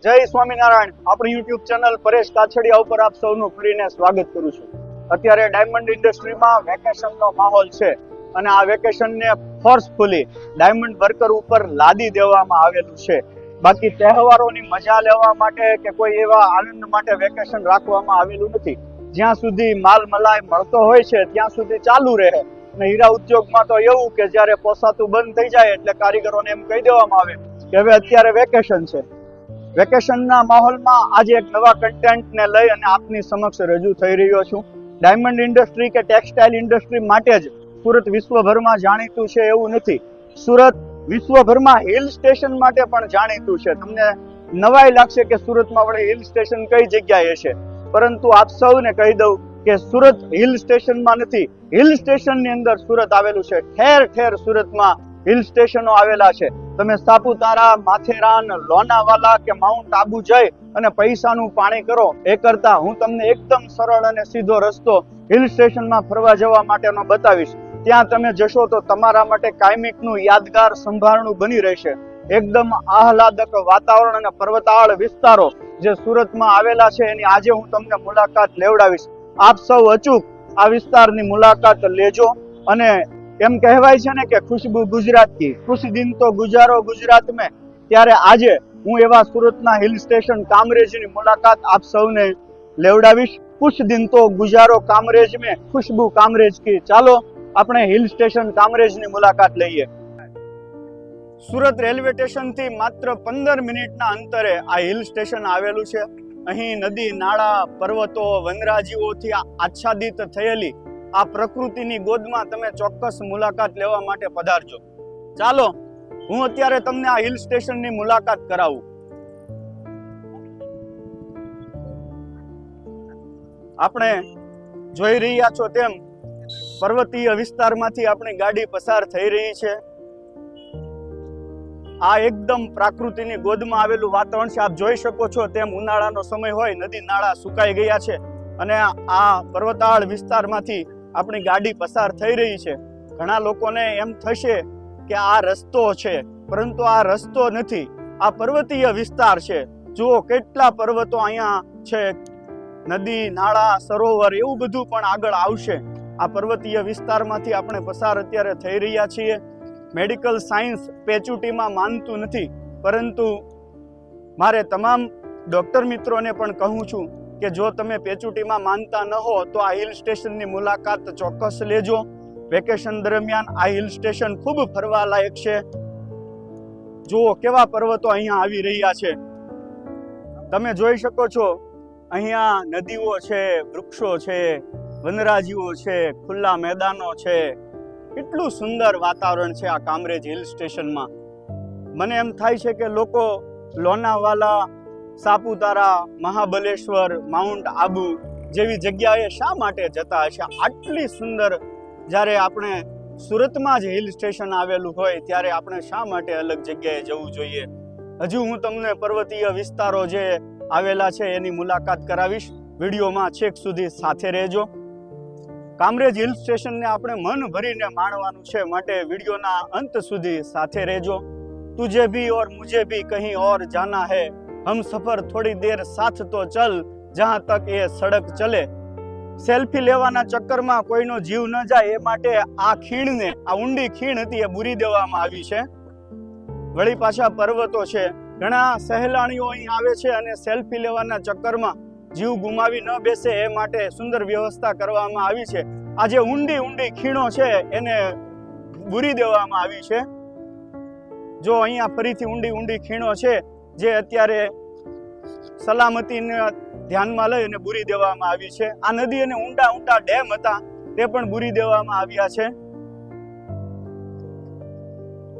જય સ્વામિનારાયણ. આપણી YouTube channel Paresh Kachhadiya ઉપર આપ સૌનું ફરીને સ્વાગત કરું છું. અત્યારે ડાયમંડ ઇન્ડસ્ટ્રીમાં વેકેશનનો માહોલ છે અને આ વેકેશનને ફોર્સફુલી ડાયમંડ વર્કર ઉપર લાદી દેવામાં આવેલું છે. બાકી તહેવારોની મજા લેવા માટે કે કોઈ એવા આનંદ માટે વેકેશન રાખવામાં આવેલું નથી. જ્યાં સુધી માલ મલાઈ મળતો હોય છે ત્યાં સુધી ચાલુ રહે. અને હીરા ઉદ્યોગમાં તો એવું કે જ્યારે પોસાતું બંધ થઈ જાય એટલે કારીગરોને એમ કહી દેવામાં આવે કે હવે અત્યારે વેકેશન છે. વેકેશનના માહોલમાં આજે એક નવા કન્ટેન્ટને લઈ અને આપની સમક્ષ રજૂ થઈ રહ્યો છું. ડાયમંડ ઇન્ડસ્ટ્રી કે ટેક્સટાઇલ ઇન્ડસ્ટ્રી માટે જ સુરત વિશ્વભરમાં જાણીતું છે એવું નથી. સુરત વિશ્વભરમાં હિલ સ્ટેશન માટે પણ જાણીતું છે. તમને નવાઈ લાગશે કે સુરતમાં વળી હિલ સ્ટેશન કઈ જગ્યાએ છે, પરંતુ આપ સૌને કહી દઉં કે સુરત હિલ સ્ટેશનમાં નથી. હિલ સ્ટેશનની અંદર સુરત આવેલું છે. ઠેર ઠેર સુરતમાં હિલ સ્ટેશનો આવેલા છે. તમે સાપુતારા, માથેરાન, લોનાવાલા કે માઉન્ટ આબુ જઈ અને પૈસાનું પાણી કરો એ કરતા હું તમને એકદમ સરળ અને સીધો રસ્તો હિલ સ્ટેશનમાં ફરવા જવા માટેનો બતાવીશ. ત્યાં તમે જશો તો તમારા માટે કાયમિકનું યાદગાર સંભારણું બની રહેશે. એકદમ આહલાદક વાતાવરણ અને પર્વતાળ વિસ્તારો જે સુરતમાં આવેલા છે એની આજે હું તમને મુલાકાત લેવડાવીશ. આપ સૌ અચૂક આ વિસ્તારની મુલાકાત લેજો. અને એમ કહેવાય છે ને કે ખુશ્બુ ગુજરાત કી, ખુશ દિન તો ગુજારો ગુજરાત મેં. ત્યારે આજે હું એવા સુરતના હિલ સ્ટેશન કામરેજની મુલાકાત આપ સૌને લેવડાવીશ. કુછ દિન તો ગુજારો કામરેજ મેં, ખુશ્બુ કામરેજ કી. ચાલો આપણે હિલ સ્ટેશન કામરેજની મુલાકાત લઈએ. સુરત રેલવે સ્ટેશનથી માત્ર 15 મિનિટના અંતરે આ હિલ સ્ટેશન આવેલું છે. અહીં નદી, નાળા, પર્વતો, વનરાજીઓથી આચ્છાદિત થયેલી આ પ્રકૃતિની ગોદમાં તમે ચોક્કસ મુલાકાત લેવા માટે પધારજો. ચાલો હું અત્યારે તમને આ હિલ સ્ટેશનની મુલાકાત કરાવું. આપણે જોઈ રહ્યા છો તેમ પર્વતીય વિસ્તારમાંથી આપણી ગાડી પસાર થઈ રહી છે. આ એકદમ પ્રકૃતિની ગોદમાં આવેલું વાતાવરણ છે. આપ જોઈ શકો છો તેમ ઉનાળાનો સમય હોય, નદી નાળા સુકાઈ ગયા છે અને આ પર્વતાળ વિસ્તારમાંથી આપણી ગાડી પસાર થઈ રહી છે. ઘણા લોકોને એમ થશે કે આ રસ્તો છે, પરંતુ આ રસ્તો નથી, આ પર્વતીય વિસ્તાર છે. જુઓ કેટલા પર્વતો અહીંયા છે, નદી, નાળા, સરોવર એવું બધું પણ આગળ આવશે. આ પર્વતીય વિસ્તારમાંથી આપણે પસાર અત્યારે થઈ રહ્યા છીએ. મેડિકલ સાયન્સ પેચુટીમાં માનતું નથી, પરંતુ મારે તમામ ડોક્ટર મિત્રોને પણ કહું છું કે જો તમે પેચુટીમાં માનતા ન હો તો આ હિલ સ્ટેશનની મુલાકાત ચોક્કસ લેજો. વેકેશન દરમિયાન આ હિલ સ્ટેશન ખૂબ ફરવા લાયક છે. જુઓ કેવા પર્વતો અહીંયા આવી રહ્યા છે. તમે જોઈ શકો છો અહીંયા નદીઓ છે, વૃક્ષો છે, વનરાજીઓ છે, ખુલ્લા મેદાનો છે. કેટલું સુંદર વાતાવરણ છે આ કામરેજ હિલ સ્ટેશનમાં. મને એમ થાય છે કે લોકો લોનાવાલા, સાપુતારા, મહાબલેશ્વર, માઉન્ટ આબુ જેવી જગ્યાએ શા માટે જતા હશે? આટલી સુંદર જ્યારે આપણે સુરતમાં જ હિલ સ્ટેશન આવેલું હોય ત્યારે આપણે શા માટે અલગ જગ્યાએ જવું જોઈએ? હજુ હું તમને પર્વતીય વિસ્તારો જે આવેલા છે એની મુલાકાત કરાવીશ. વિડીયોમાં છેક સુધી સાથે રહેજો. કામરેજ હિલ સ્ટેશનને આપણે મન ભરીને માણવાનું છે, માટે વિડીયોના અંત સુધી સાથે રહેજો. તુજે ભી ઓર મુझे भी કहीं ઓર જાના હૈ, હમ સફર થોડી દેર સાથ તો ચલ, જહાં તક એ સડક ચલે. સેલ્ફી લેવાના ચક્કરમાં કોઈનો જીવ ન જાય એ માટે આ ખીણને, આ ઊંડી ખીણ હતી એ બુરી દેવામાં આવી છે. વળી પાછા પર્વતો છે. ઘણા સહેલાણીઓ અહીં આવે છે અને સેલ્ફી લેવાના ચક્કરમાં જીવ ગુમાવી ન બેસે એ માટે સુંદર વ્યવસ્થા કરવામાં આવી છે. આ જે ઊંડી ઊંડી ખીણો છે એને બુરી દેવામાં આવી છે. જો અહીંયા ફરીથી ઊંડી ઊંડી ખીણો છે જે અત્યારે સલામતીને ધ્યાનમાં લઈ અને બુરી દેવામાં આવી છે. આ નદી અને ઊંડા ઊંડા ડેમ હતા તે પણ બુરી દેવામાં આવ્યા છે.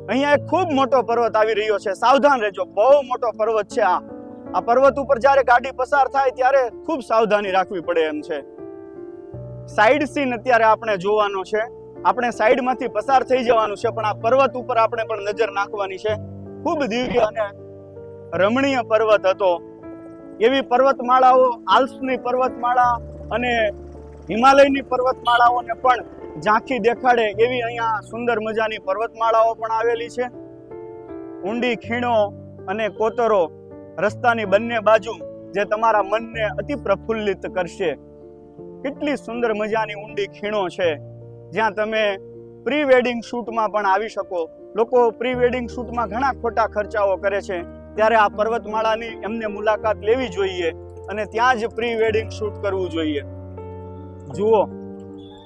અહીંયા એક ખૂબ મોટો પર્વત આવી રહ્યો છે, સાવધાન રહેજો. બહુ મોટો પર્વત છે આ પર્વત ઉપર જ્યારે ગાડી પસાર થાય ત્યારે ખૂબ સાવધાની રાખવી પડે એમ છે. સાઈડ સીન અત્યારે આપણે જોવાનો છે. આપણે સાઈડમાંથી પસાર થઈ જવાનું છે, પણ આ પર્વત ઉપર આપણે પણ નજર નાખવાની છે. ખૂબ દિવ્ય અને રમણીય પર્વત હતો. એવી પર્વતમાળાઓ, આલ્પ્સની પર્વતમાળા અને હિમાલયની પર્વતમાળાઓને પણ ઝાંખી દેખાડે એવી અહીંયા સુંદર મજાની પર્વતમાળાઓ પણ આવેલી છે. ઊંડી ખીણો અને કોતરો રસ્તાની બંને બાજુ જે તમારા મનને અતિ પ્રફુલ્લિત કરશે. કેટલી સુંદર મજાની ઊંડી ખીણો છે જ્યાં તમે પ્રી વેડિંગ શૂટમાં પણ આવી શકો. લોકો પ્રી વેડિંગ શૂટમાં ઘણા ખોટા ખર્ચાઓ કરે છે, ત્યારે આ પર્વતમાળાની એમને મુલાકાત લેવી જોઈએ અને ત્યાં જ પ્રી વેડિંગ શૂટ કરવું જોઈએ. જુઓ,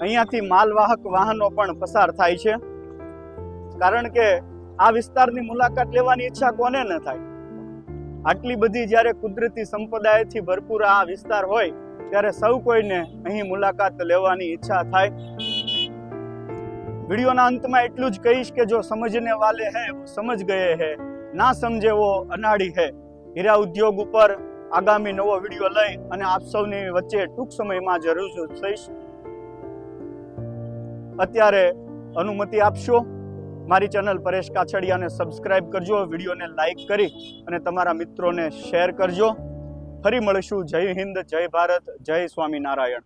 અહીંયાથી માલવાહક વાહનો પણ પસાર થાય છે, કારણ કે આ વિસ્તારની મુલાકાત લેવાની ઈચ્છા કોને ન થાય. આટલી બધી જ્યારે કુદરતી સંપદાથી ભરપૂર આ વિસ્તાર હોય ત્યારે સૌ કોઈને અહીં મુલાકાત લેવાની ઈચ્છા થાય. વિડીયોના અંતમાં એટલું જ કહીશ કે જો સમજને વાલે હૈ વો સમજ ગયે હૈ, ના સમજે વો અનાડી હૈ. હીરા ઉદ્યોગ ઉપર આગામી નવો વિડીયો લઈ અને આપ સૌની વચ્ચે ટૂંક સમયમાં જરૂર થઈશ. અત્યારે અનુમતિ આપશો, મારી ચેનલ પરેશ કાછડિયાને સબસ્ક્રાઇબ કરજો, વિડીયોને લાઈક કરી અને તમારા મિત્રોને શેર કરજો. ફરી મળીશું. જય હિન્દ, જય ભારત, જય સ્વામિનારાયણ.